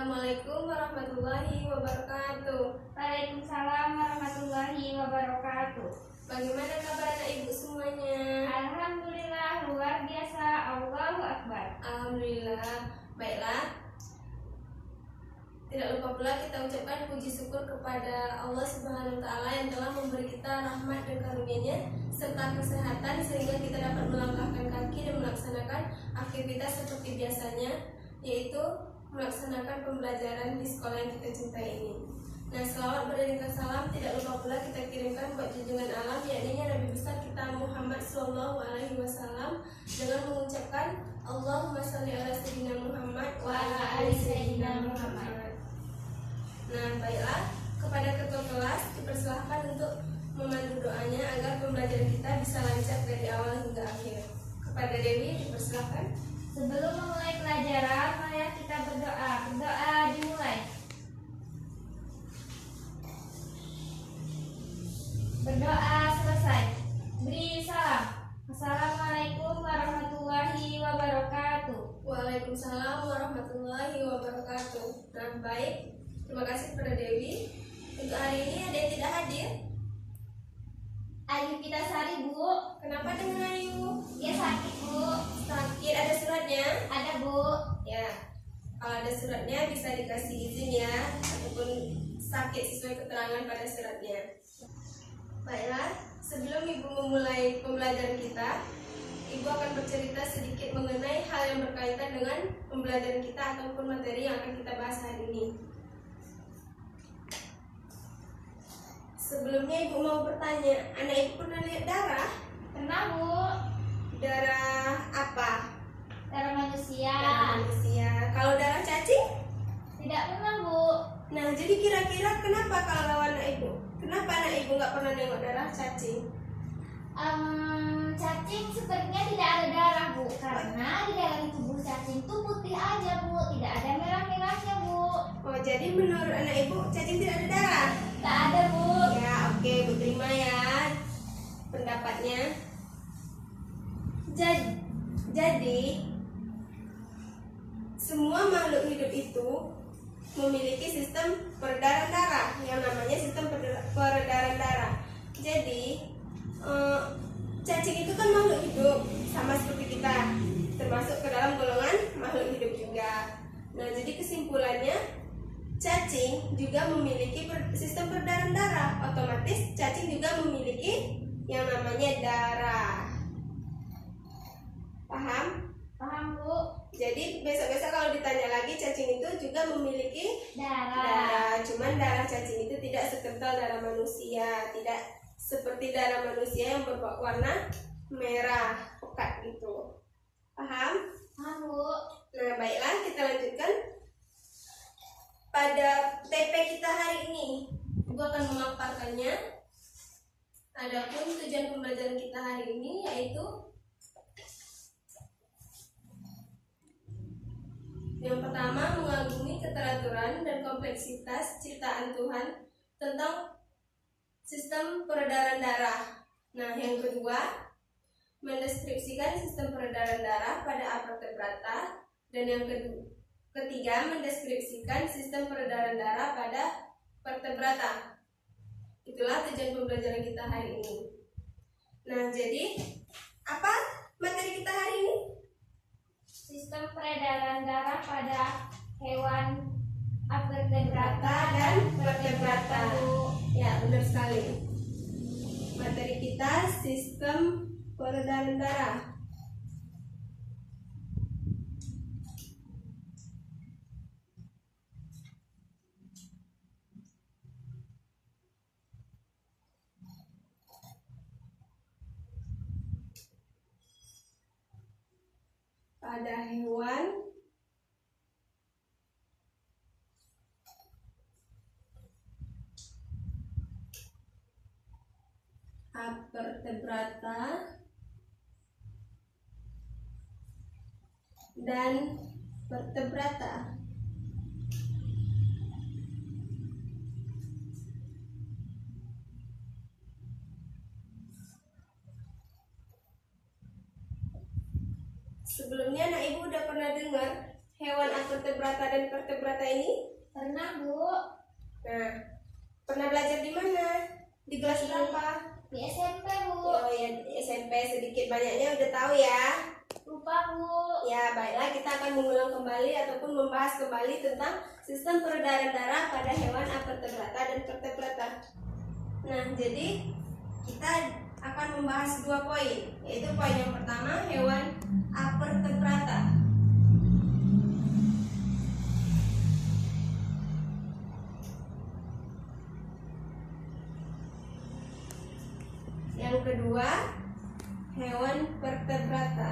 Assalamualaikum warahmatullahi wabarakatuh. Waalaikumsalam warahmatullahi wabarakatuh. Bagaimana kabar anak ibu semuanya? Alhamdulillah luar biasa. Allahu Akbar. Alhamdulillah. Baiklah, tidak lupa pula kita ucapkan puji syukur kepada Allah Subhanahu wa Ta'ala yang telah memberi kita rahmat dan karunia-Nya serta kesehatan sehingga kita dapat melangkahkan kaki dan melaksanakan aktivitas seperti biasanya, yaitu melaksanakan pembelajaran di sekolah yang kita cintai ini. Nah, selawat beriringan salam tidak lupa pula kita kirimkan buat junjungan alam, yakni Nabi besar kita Muhammad SAW, dengan mengucapkan Allahumma sholli ala sayyidina Muhammad wa ala ali sayyidina Muhammad. Nah, baiklah, kepada ketua kelas dipersilahkan untuk memandu doanya agar pembelajaran kita bisa lancar dari awal hingga akhir. Kepada Dewi dipersilahkan. Sebelum memulai pelajaran, mari kita berdoa. Berdoa dimulai. Berdoa selesai. Beri salam. Assalamualaikum warahmatullahi wabarakatuh. Waalaikumsalam warahmatullahi wabarakatuh. Nah, baik. Terima kasih kepada Dewi. Untuk hari ini ada yang tidak hadir? Ayu kita Sari, Bu. Kenapa dengan Ayu? Dia sakit, Bu. Sakit. Ada suratnya? Ada, Bu. Ya. Kalau ada suratnya bisa dikasih izin ya, ataupun sakit sesuai keterangan pada suratnya. Baiklah, sebelum Ibu memulai pembelajaran kita, Ibu akan bercerita sedikit mengenai hal yang berkaitan dengan pembelajaran kita ataupun materi yang akan kita bahas hari ini. Sebelumnya Ibu mau bertanya, anak Ibu pernah lihat darah? Pernah, Bu. Darah apa? Darah manusia. Darah manusia. Kalau darah cacing? Tidak pernah, Bu. Nah, jadi kira-kira kenapa kalau anak Ibu? Kenapa anak Ibu nggak pernah nengok darah cacing? Cacing sepertinya tidak ada darah, Bu, karena di dalam tubuh cacing itu putih aja, Bu, tidak ada merah-merahnya, Bu. Oh, jadi menurut anak Ibu cacing tidak ada darah? Tak ada, Bu. Ya, oke, Bu terima ya pendapatnya. Jadi semua makhluk hidup itu memiliki sistem peredaran darah yang namanya sistem peredaran darah. Jadi cacing itu kan makhluk hidup sama seperti kita, termasuk ke dalam golongan makhluk hidup juga. Nah, jadi kesimpulannya cacing juga memiliki sistem peredaran darah. Otomatis cacing juga memiliki yang namanya darah. Paham? Paham, Bu. Jadi besok-besok kalau ditanya lagi, cacing itu juga memiliki Darah. Cuman darah cacing itu tidak sekental darah manusia, tidak seperti darah manusia yang berwarna merah pekat gitu. Paham? Paham, Bu. Nah, baiklah, kita lanjutkan pada TP kita hari ini. Ibu akan memaparkannya. Adapun tujuan pembelajaran kita hari ini yaitu yang pertama, mengagumi keteraturan dan kompleksitas ciptaan Tuhan tentang sistem peredaran darah. Nah, yang kedua, mendeskripsikan sistem peredaran darah pada vertebrata, dan yang ketiga, mendeskripsikan sistem peredaran darah pada vertebrata. Itulah tujuan pembelajaran kita hari ini. Nah, jadi apa materi kita hari ini? Sistem peredaran darah pada hewan vertebrata dan vertebrata, Bu. Ya, benar sekali. Materi kita sistem peredaran darah. Pada hewan vertebrata dan vertebrata. Sebelumnya anak ibu udah pernah dengar hewan avertebrata dan vertebrata ini? Pernah, Bu. Nah, pernah belajar di mana? Di kelas berapa? Di SMP, Bu. Oh ya, di SMP sedikit banyaknya udah tahu ya. Lupa, Bu. Ya, baiklah kita akan mengulang kembali ataupun membahas kembali tentang sistem peredaran darah pada hewan avertebrata dan vertebrata. Nah, jadi kita akan membahas 2 poin, yaitu poin yang pertama hewan avertebrata. Yang kedua, hewan vertebrata.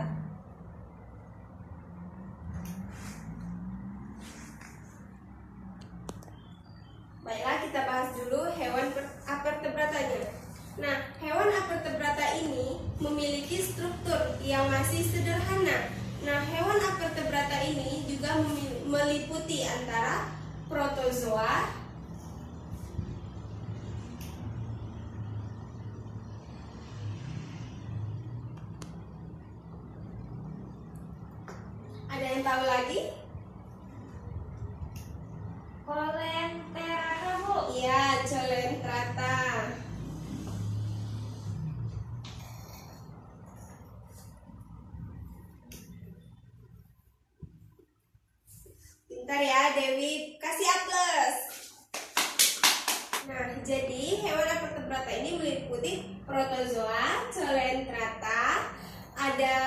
Baiklah, kita bahas dulu hewan avertebratanya. Nah, hewan avertebrata ini memiliki struktur yang masih sederhana. Nah, hewan avertebrata ini juga meliputi antara protozoa, ada yang tahu lagi? Coleopterata, Bu. Iya, Coleopterata. Pintar ya, Dewi. Kasih A+. Nah, jadi hewan avertebrata ini meliputi protozoa, Coleopterata, ada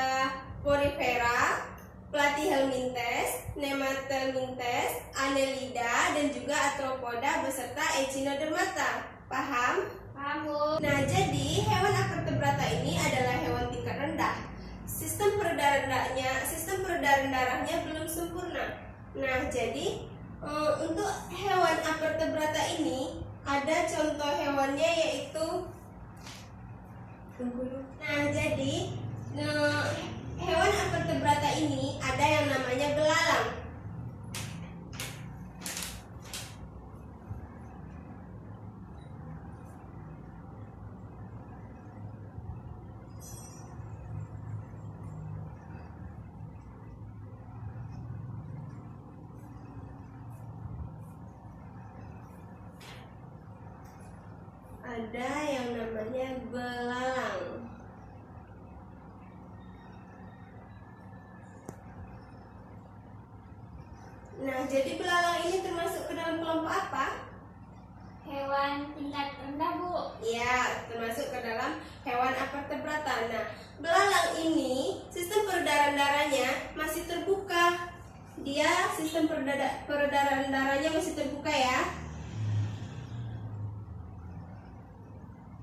Porifera, Platyhelminthes, Nematelminthes, Annelida, dan juga Arthropoda beserta Echinodermata. Paham? Paham, Bu. Nah, jadi hewan avertebrata ini adalah hewan tingkat rendah. Sistem peredaran darahnya belum sempurna. Nah, jadi untuk hewan avertebrata ini ada contoh hewannya yaitu Nah, jadi hewan avertebrata ini ada yang namanya belalang. Ada yang namanya belalang. Nah, jadi belalang ini termasuk ke dalam kelompok apa? Hewan tingkat rendah, Bu. Ya, termasuk ke dalam hewan avertebrata. Nah, belalang ini sistem peredaran darahnya masih terbuka. Dia sistem peredaran darahnya masih terbuka ya.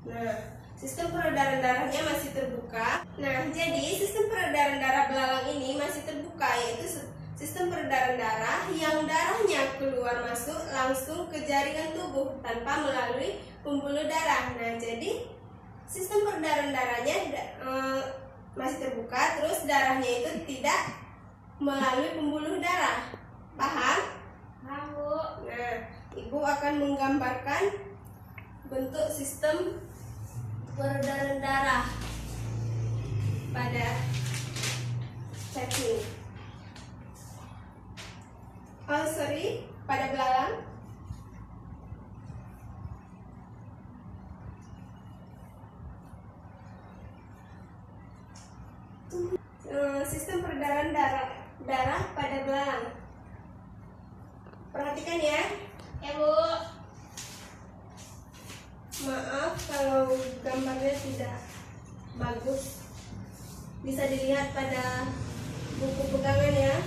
Nah, sistem peredaran darahnya masih terbuka. Nah, jadi sistem peredaran darah belalang ini masih terbuka, yaitu sistem peredaran darah yang darahnya keluar masuk langsung ke jaringan tubuh tanpa melalui pembuluh darah. Nah, jadi sistem peredaran darahnya masih terbuka, terus darahnya itu tidak melalui pembuluh darah. Paham? Paham, Bu. Nah, Ibu akan menggambarkan bentuk sistem peredaran darah pada cacing. Oh, sorry, pada belalang. Sistem peredaran darah pada belalang. Perhatikan ya. Ya, Bu. Maaf kalau gambarnya tidak bagus. Bisa dilihat pada buku pegangan ya.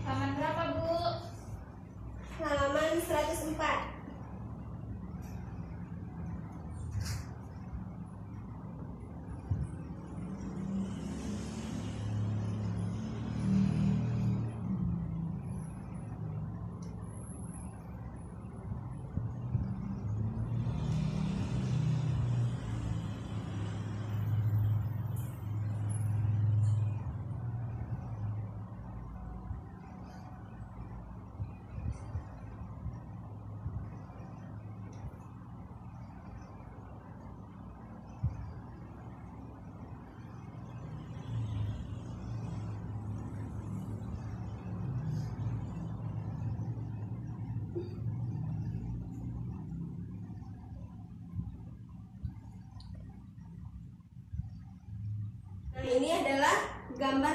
Halaman berapa, Bu? Halaman 104.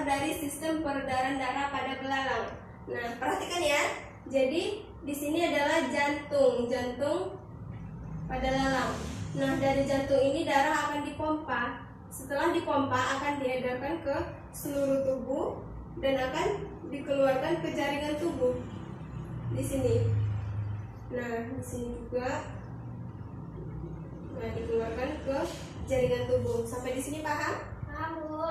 gambar dari sistem peredaran darah pada belalang. Nah, perhatikan ya. Jadi di sini adalah jantung pada belalang. Nah, dari jantung ini darah akan dipompa. Setelah dipompa akan diedarkan ke seluruh tubuh dan akan dikeluarkan ke jaringan tubuh. Di sini. Nah, di sini juga. Nah, dikeluarkan ke jaringan tubuh. Sampai di sini paham? Paham, Bu.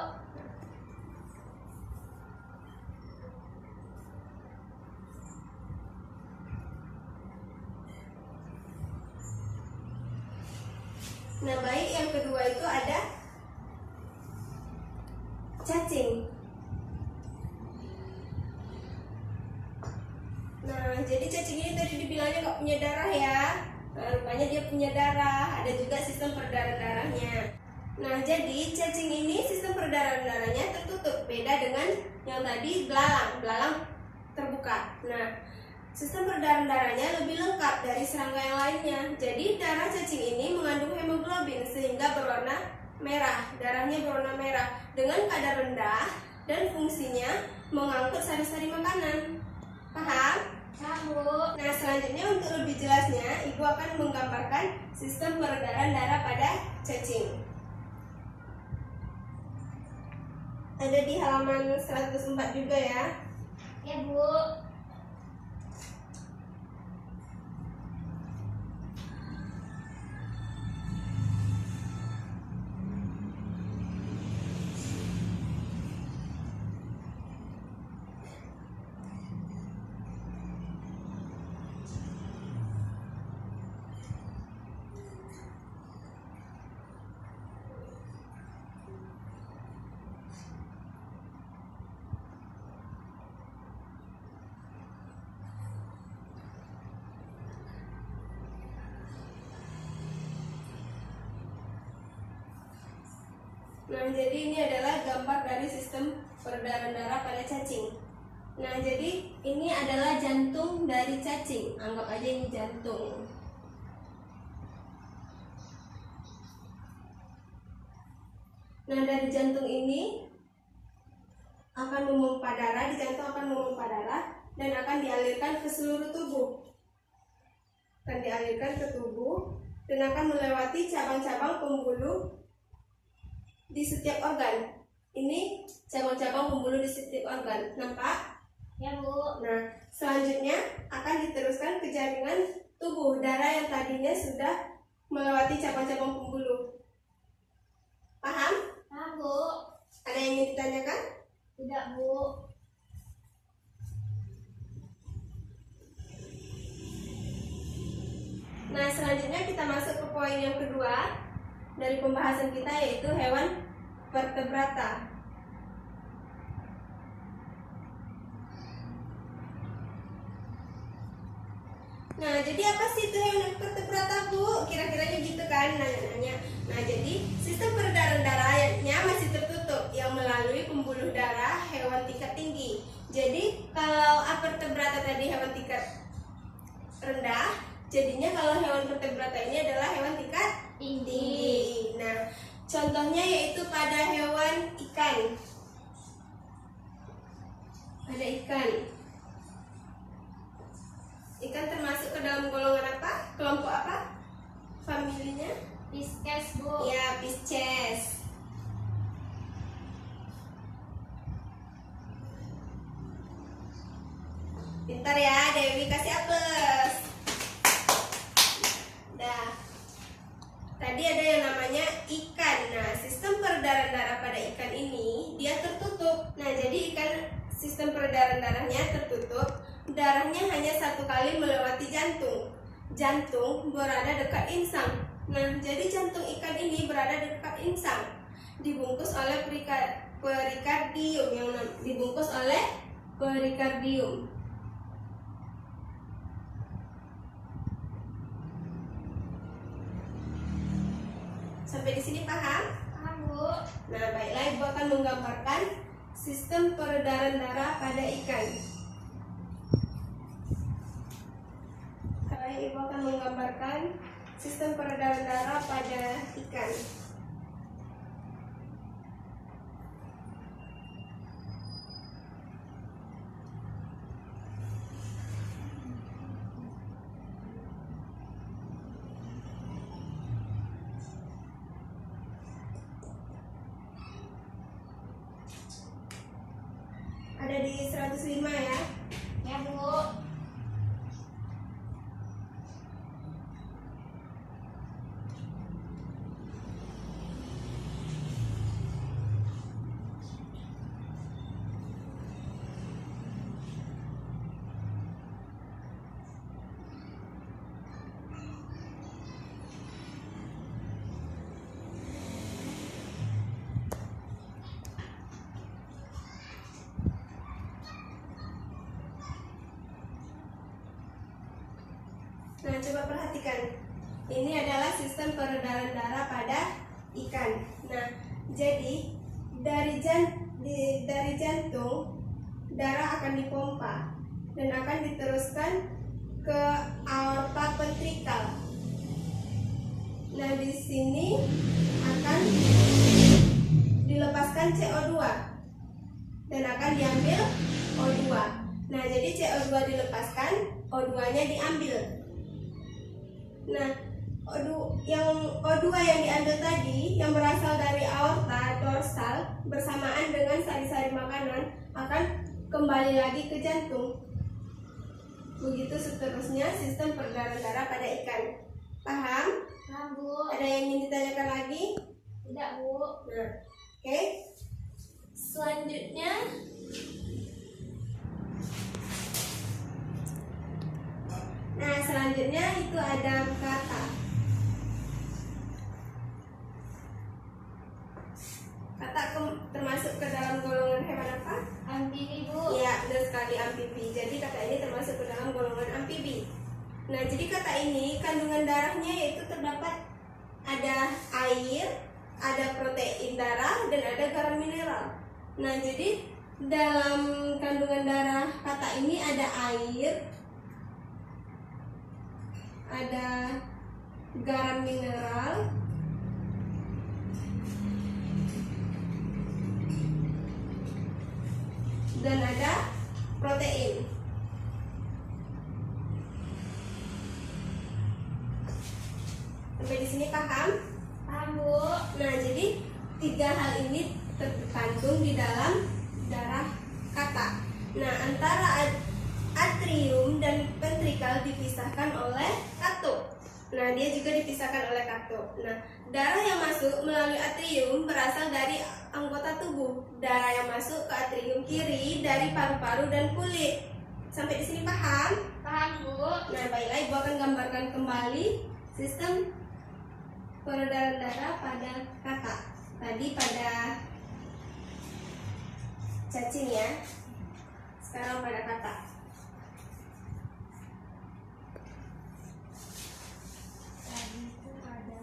Nah, baik, yang kedua itu ada cacing. Nah, jadi cacing ini tadi dibilangnya nggak punya darah ya. Nah, rupanya dia punya darah. Ada juga sistem peredaran darahnya. Nah, jadi cacing ini sistem peredaran darahnya tertutup. Beda dengan yang tadi belalang. Belalang terbuka. Nah, sistem peredaran darahnya lebih lengkap dari serangga yang lainnya. Jadi darah cacing ini mengandung hemoglobin sehingga berwarna merah. Darahnya berwarna merah dengan kadar rendah dan fungsinya mengangkut sari-sari makanan. Paham? Paham, Bu. Nah, selanjutnya untuk lebih jelasnya, Ibu akan menggambarkan sistem peredaran darah pada cacing. Ada di halaman 104 juga ya. Ya, Bu. Nah, jadi ini adalah gambar dari sistem peredaran darah pada cacing. Nah, jadi ini adalah jantung dari cacing. Anggap aja ini jantung. Nah, dari jantung ini akan memompa darah, di jantung akan memompa darah dan akan dialirkan ke seluruh tubuh. Akan dialirkan ke tubuh dan akan melewati cabang-cabang pembuluh di setiap organ. Ini cabang-cabang pembuluh di setiap organ. Nampak? Ya, Bu. Nah, selanjutnya akan diteruskan ke jaringan tubuh. Darah yang tadinya sudah melewati cabang-cabang pembuluh. Paham? Paham, Bu. Ada yang ingin ditanyakan? Tidak, Bu. Nah, selanjutnya kita masuk ke poin yang kedua dari pembahasan kita, yaitu hewan vertebrata. Nah, jadi apa sih itu hewan vertebrata, Bu? Kira-kiranya gitu kan, nanya-nanya. Nah, jadi sistem peredaran darahnya masih tertutup yang melalui pembuluh darah hewan tingkat tinggi. Jadi, kalau vertebrata tadi hewan tingkat rendah, jadinya kalau hewan vertebrata ini adalah hewan tingkat tinggi. Nah, contohnya yaitu pada hewan ikan. Ada ikan. Ikan termasuk ke dalam golongan apa? Kelompok apa? Familinya? Pisces, Bu. Ya, Pisces. Pintar ya, Dewi kasih apes. Dah. Tadi ada yang namanya ikan. Nah, sistem peredaran darah pada ikan ini dia tertutup. Nah, jadi ikan sistem peredaran darahnya tertutup. Darahnya hanya satu kali melewati jantung. Jantung berada dekat insang. Nah, jadi jantung ikan ini berada dekat insang. Dibungkus oleh perikardium yang dibungkus oleh perikardium. Sampai di sini paham? Paham, Bu. Nah, baiklah, Ibu akan menggambarkan sistem peredaran darah pada ikan. Ibu akan menggambarkan sistem peredaran darah pada ikan. 105 ya. Ya, Bu. Nah, coba perhatikan. Ini adalah sistem peredaran darah pada ikan. Nah, jadi dari jantung darah akan dipompa dan akan diteruskan ke aorta ventrikal. Nah, di sini akan dilepaskan CO2 dan akan diambil O2. Nah, jadi CO2 dilepaskan, O2-nya diambil. Nah, O2 yang diambil tadi yang berasal dari aorta dorsal bersamaan dengan sari-sari makanan akan kembali lagi ke jantung. Begitu seterusnya sistem peredaran darah pada ikan. Paham? Paham, Bu. Ada yang ingin ditanyakan lagi? Tidak, Bu. Nah, oke. Selanjutnya itu ada kata. Kata termasuk ke dalam golongan hewan apa? Amfibi, Bu. Ya, benar sekali, amfibi. Jadi kata ini termasuk ke dalam golongan amfibi. Nah, jadi kata ini kandungan darahnya yaitu terdapat ada air, ada protein darah, dan ada garam mineral. Nah, jadi dalam kandungan darah kata ini ada air, ada garam mineral, dan ada protein. Sampai di sini paham? Paham, Bu. Nah, jadi tiga hal ini terkandung di dalam darah kata. Nah, antara atrium dan ventrikal dipisahkan oleh katup. Nah, dia juga dipisahkan oleh katup. Nah, darah yang masuk melalui atrium berasal dari anggota tubuh. Darah yang masuk ke atrium kiri dari paru-paru dan kulit. Sampai di sini paham? Paham, Bu. Nah, baiklah, Ibu akan gambarkan kembali sistem peredaran darah pada kata. Tadi pada cacing ya. Sekarang pada kata. Tadi itu ada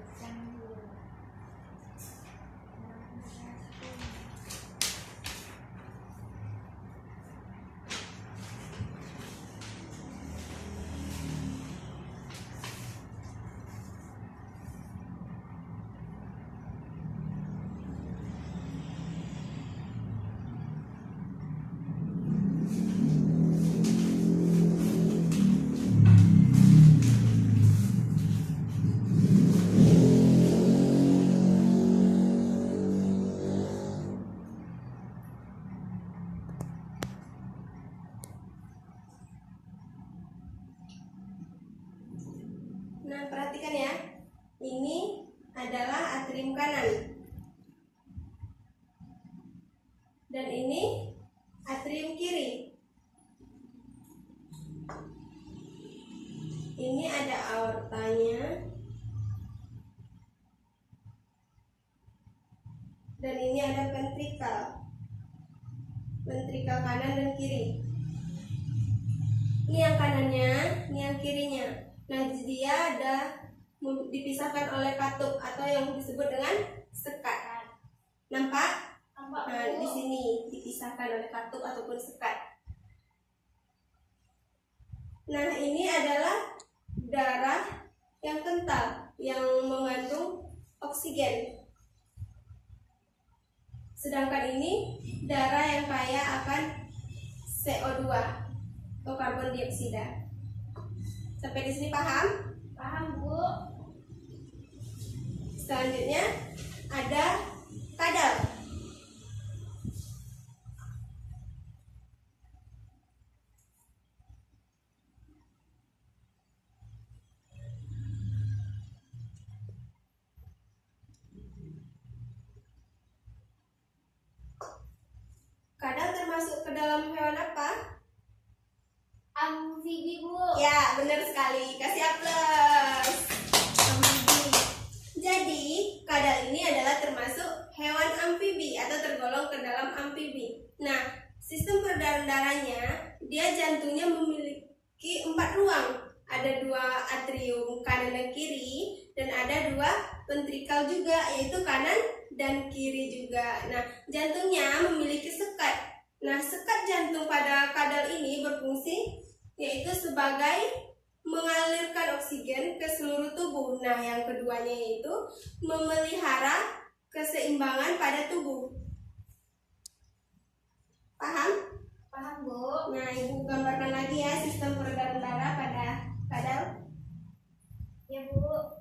ikan dulu. Nah, perhatikan ya. Ini adalah atrium kanan. Dan ini atrium kiri. Ini ada aortanya. Dan ini ada ventrikal. Ventrikal kanan dan kiri. Ini yang kanannya, ini yang kirinya. Nah, dia ada dipisahkan oleh katup atau yang disebut dengan sekat. Nampak? Nampak, Nah, Bu. di sini dipisahkan oleh katup ataupun sekat. Nah, ini adalah darah yang kental yang mengandung oksigen. Sedangkan ini darah yang kaya akan CO2 atau karbon dioksida. Sampai di sini paham? Paham, Bu. Selanjutnya ada kadal. kadal termasuk ke dalam hewan apa? Amfibi, Bu. Ya, benar sekali. Kasih aplaus. Amfibi. Jadi, kadal ini adalah termasuk hewan amfibi atau tergolong ke dalam amfibi. Nah, sistem peredaran darahnya, dia jantungnya memiliki 4 ruang. Ada 2 atrium kanan dan kiri, dan ada 2 ventrikal juga, yaitu kanan dan kiri juga. Nah, jantungnya memiliki sekat. Nah, sekat jantung pada kadal ini berfungsi yaitu sebagai mengalirkan oksigen ke seluruh tubuh. Nah, yang keduanya yaitu memelihara keseimbangan pada tubuh. Paham? Paham, Bu. Nah, Ibu gambarkan lagi ya sistem peredaran darah pada kadal. Ya, Bu.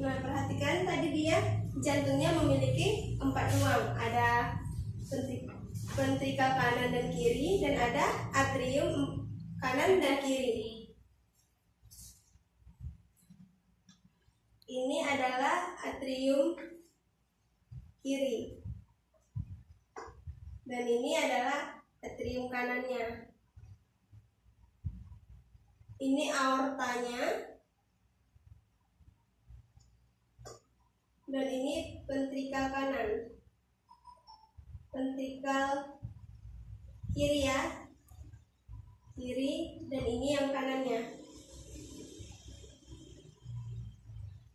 Nah, perhatikan tadi dia jantungnya memiliki 4 ruang. Ada ventrikal kanan dan kiri, dan ada atrium kanan dan kiri. Ini adalah atrium kiri, dan ini adalah atrium kanannya. Ini aortanya, dan ini ventrikal kanan, ventrikal kiri ya, kiri, dan ini yang kanannya.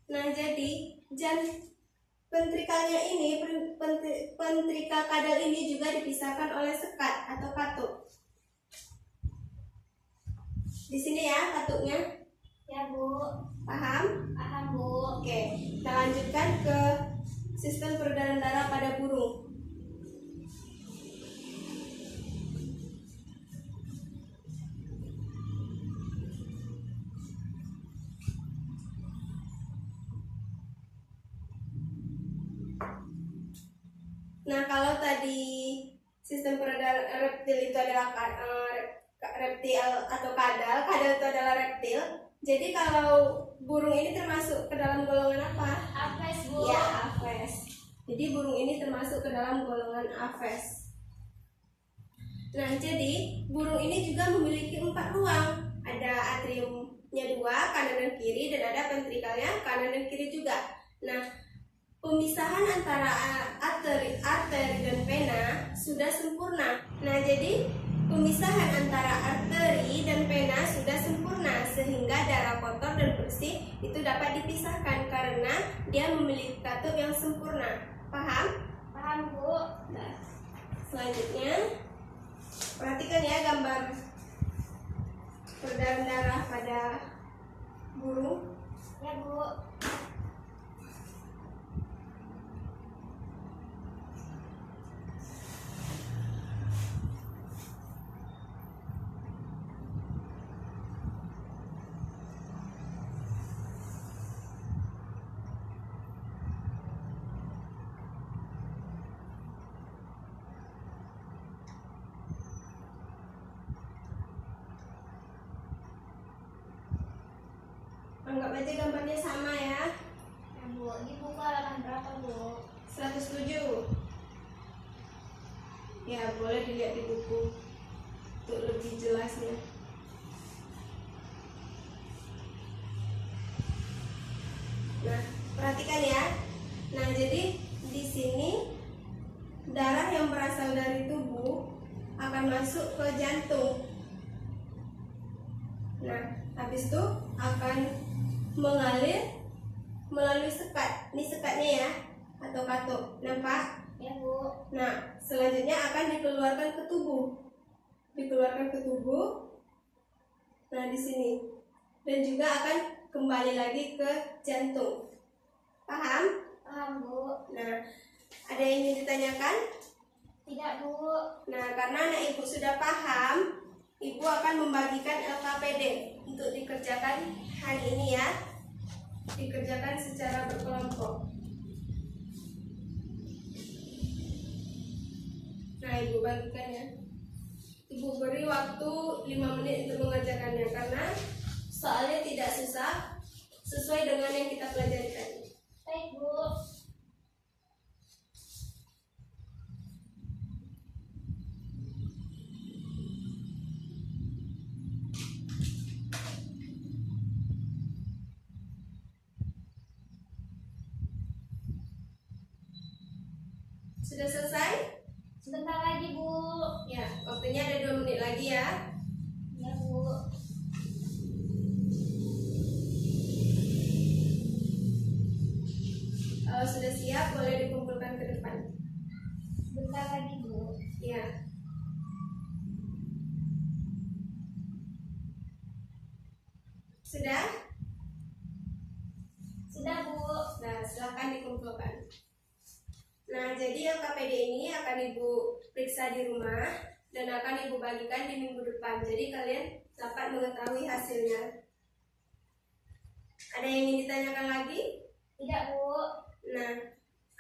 Nah, jadi ventrikalnya ini, ventrikal kadal ini juga dipisahkan oleh sekat atau katup. Di sini ya katuknya. Ya, Bu. Paham? Paham, Bu. Oke, kita lanjutkan ke sistem peredaran darah pada burung. Nah, kalau tadi sistem peredaran reptil itu adalah reptil atau kadal itu adalah reptil. Jadi kalau burung ini termasuk ke dalam golongan apa? Apes, Bu. Ya, Aves. Jadi burung ini termasuk ke dalam golongan Aves. Nah, jadi burung ini juga memiliki 4 ruang. Ada atriumnya 2, kanan dan kiri, dan ada ventrikalnya kanan dan kiri juga. Nah, pemisahan antara arteri dan vena sudah sempurna. Nah, jadi pemisahan antara arteri dan vena sudah sempurna, sehingga darah kotor dan bersih itu dapat dipisahkan karena dia memiliki katup yang sempurna. Paham? Paham, Bu. Nah, selanjutnya perhatikan ya gambar peredaran darah pada burung. Ya, Bu. Anggap aja gambarnya sama ya. Ya, Bu. Di buku halaman berapa, Bu? 107. Ya, boleh dilihat di buku untuk lebih jelasnya. Nah, perhatikan ya. Nah, jadi di sini darah yang berasal dari tubuh akan masuk ke jantung. Nah, habis itu akan mengalir melalui sekat. Ini sekatnya ya, atau katup. Nampak? Ya, Bu. Nah, selanjutnya akan dikeluarkan ke tubuh. Dikeluarkan ke tubuh. Nah, di sini. Dan juga akan kembali lagi ke jantung. Paham? Paham, Bu. Nah, ada yang ingin ditanyakan? Tidak, Bu. Nah, karena anak ibu sudah paham, ibu akan membagikan LKPD untuk dikerjakan hari ini ya. Dikerjakan secara berkelompok. Nah, ibu bagikan ya. Ibu beri waktu 5 menit untuk mengerjakannya karena soalnya tidak susah, sesuai dengan yang kita pelajari tadi. Baik, Bu. Sudah selesai? Sebentar lagi, Bu. Ya, waktunya ada 2 menit lagi ya. Ya, Bu. Kalau sudah siap, boleh dikumpulkan ke depan. Sebentar lagi, Bu. Ya. Sudah? Sudah, Bu. Nah, silakan dikumpulkan. Nah, jadi LKPD ini akan Ibu periksa di rumah dan akan Ibu bagikan di minggu depan. Jadi kalian dapat mengetahui hasilnya. Ada yang ingin ditanyakan lagi? Tidak, Bu. Nah,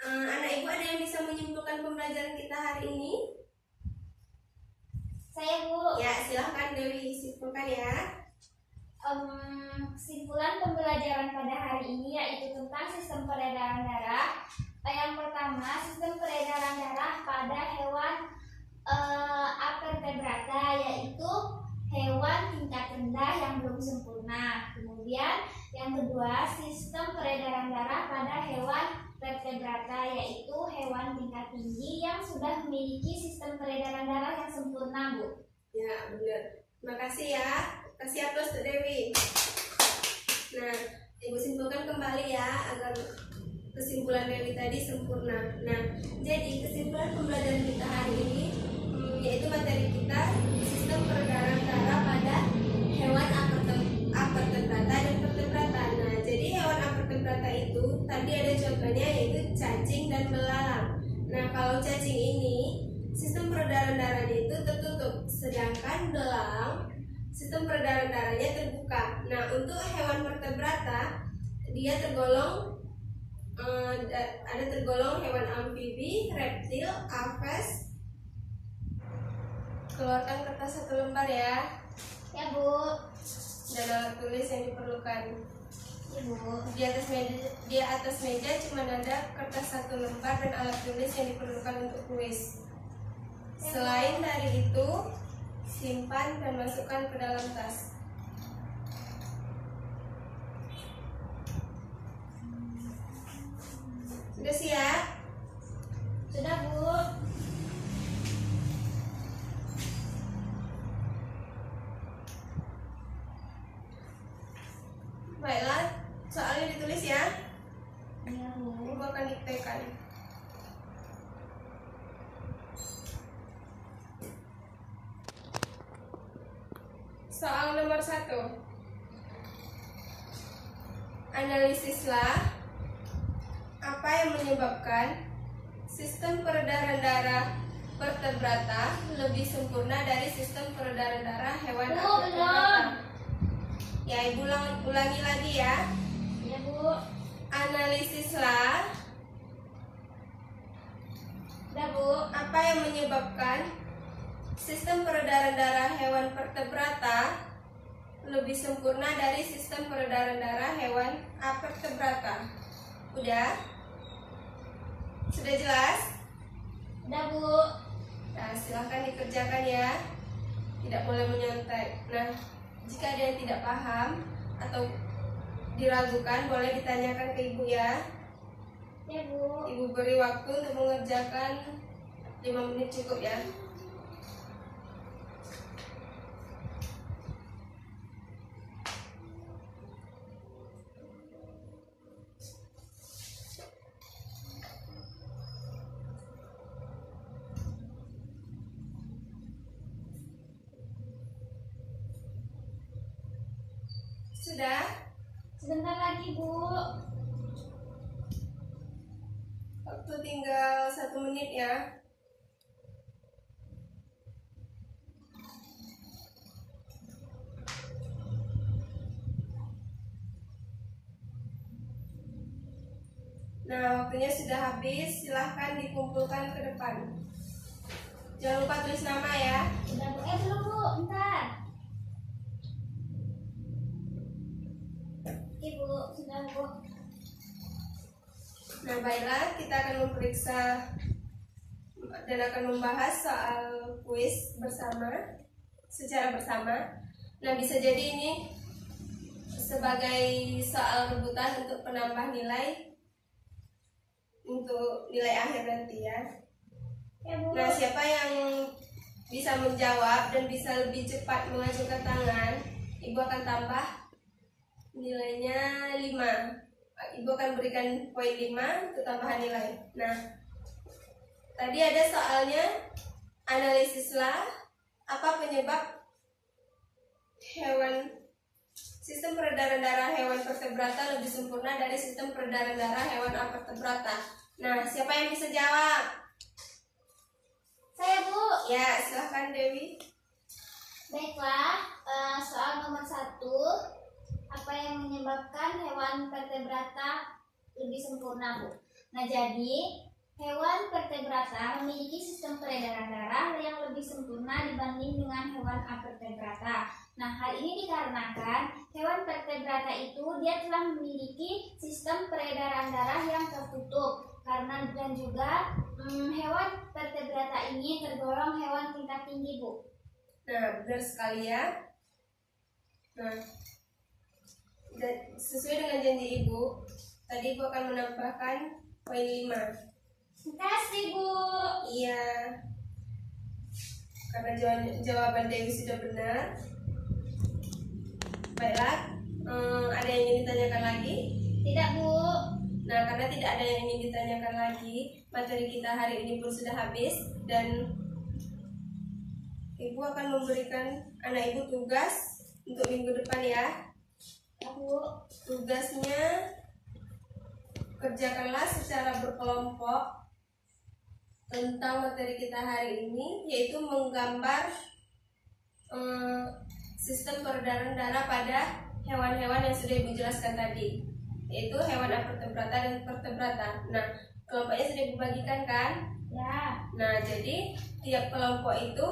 anak Ibu ada yang bisa menyimpulkan pembelajaran kita hari ini? Saya, Bu. Ya, silahkan Dewi simpulkan ya. Kesimpulan pembelajaran pada hari ini yaitu tentang sistem peredaran darah. Yang pertama, sistem peredaran darah pada hewan avertebrata, yaitu hewan tingkat rendah yang belum sempurna. Kemudian yang kedua, sistem peredaran darah pada hewan vertebrata, yaitu hewan tingkat tinggi yang sudah memiliki sistem peredaran darah yang sempurna, Bu. Ya, benar. Terima kasih ya. Kasih aplaus untuk Dewi. Nah, Ibu simpulkan kembali ya agar kesimpulan Dewi tadi sempurna. Nah, jadi kesimpulan pembelajaran kita hari ini yaitu materi kita sistem peredaran darah pada hewan avertebrata dan vertebrata. Nah, jadi hewan avertebrata itu tadi ada contohnya yaitu cacing dan belalang. Nah, kalau cacing ini sistem peredaran darahnya itu tertutup, sedangkan belalang sistem peredaran darahnya terbuka. Nah, untuk hewan vertebrata dia tergolong hewan amfibi, reptil, aves. Keluarkan kertas 1 lembar ya. Ya, Bu. Dan alat tulis yang diperlukan. Ya, Bu. Di atas meja cuma ada kertas 1 lembar dan alat tulis yang diperlukan untuk tulis. Selain dari itu, simpan dan masukkan ke dalam tas. Sudah siap? Sudah, Bu. Baiklah, soalnya ditulis ya. Ya, Bu. Ibu akan diktekan. Soal nomor 1. Analisislah apa yang menyebabkan sistem peredaran darah vertebrata lebih sempurna dari sistem peredaran darah hewan Bu, avertebrata. Ya, Ibu ulangi lagi ya. Ya, Bu. Analisislah Sudah, Bu. apa yang menyebabkan sistem peredaran darah hewan vertebrata lebih sempurna dari sistem peredaran darah hewan avertebrata. Udah? Sudah jelas? Sudah, Bu. Nah, silahkan dikerjakan ya. Tidak boleh menyontek. Nah, jika ada yang tidak paham atau diragukan, boleh ditanyakan ke Ibu ya. Ya, Bu. Ibu beri waktu untuk mengerjakan 5 menit cukup ya. Sudah? Sebentar lagi, Bu. Waktu tinggal 1 menit ya. Nah, waktunya sudah habis, silahkan dikumpulkan ke depan. Jangan lupa tulis nama ya. Sudah Bu, belum Bu, bentar. Ibu, sudah Bu. Nah, baiklah, kita akan memeriksa dan akan membahas soal kuis secara bersama. Nah, bisa jadi ini sebagai soal rebutan untuk penambah nilai untuk nilai akhir nanti ya. Ya Bu. Nah, siapa yang bisa menjawab dan bisa lebih cepat mengajukan tangan, Ibu akan tambah nilainya 5. Ibu akan berikan poin 5 untuk tambahan nilai. Nah, tadi ada soalnya, analisislah apa penyebab sistem peredaran darah hewan vertebrata lebih sempurna dari sistem peredaran darah hewan avertebrata. Nah, siapa yang bisa jawab? Saya Bu. Ya, silahkan Dewi. Baiklah, soal nomor 1. Apa yang menyebabkan hewan vertebrata lebih sempurna Bu? Nah, jadi hewan vertebrata memiliki sistem peredaran darah yang lebih sempurna dibanding dengan hewan avertebrata. Nah, hal ini dikarenakan hewan vertebrata itu dia telah memiliki sistem peredaran darah yang tertutup. Dan juga hewan vertebrata ini tergolong hewan tingkat tinggi Bu. Nah, benar sekali ya. Nah, dan sesuai dengan janji Ibu, tadi Ibu akan menambahkan poin 5. Terima kasih Bu. Iya, karena jawaban Dewi sudah benar. Baiklah, ada yang ingin ditanyakan lagi? Tidak Bu. Nah, karena tidak ada yang ingin ditanyakan lagi, materi kita hari ini pun sudah habis dan Ibu akan memberikan anak Ibu tugas untuk minggu depan ya. Bu. Tugasnya, kerjakanlah secara berkelompok tentang materi kita hari ini, yaitu menggambar sistem peredaran darah pada hewan-hewan yang sudah Ibu jelaskan tadi, yaitu hewan avertebrata dan vertebrata. Nah, kelompoknya sudah dibagikan kan? Ya. Nah, jadi tiap kelompok itu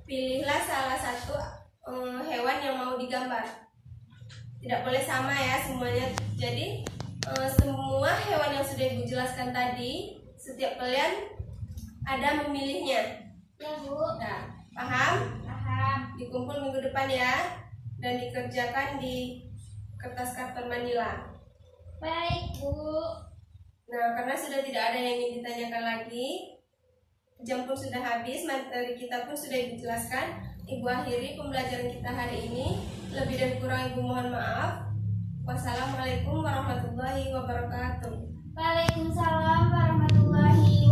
pilihlah salah satu hewan yang mau digambar. Tidak boleh sama ya semuanya. Jadi semua hewan yang sudah Ibu jelaskan tadi, setiap kalian ada memilihnya. Ya Bu. Nah, paham? Paham. Dikumpul minggu depan ya, dan dikerjakan di kertas karton Manila. Baik Bu. Nah, karena sudah tidak ada yang ingin ditanyakan lagi, jam pun sudah habis, materi kita pun sudah dijelaskan. Ibu akhiri pembelajaran kita hari ini. Lebih dan kurang Ibu mohon maaf. Wassalamualaikum warahmatullahi wabarakatuh. Waalaikumsalam warahmatullahi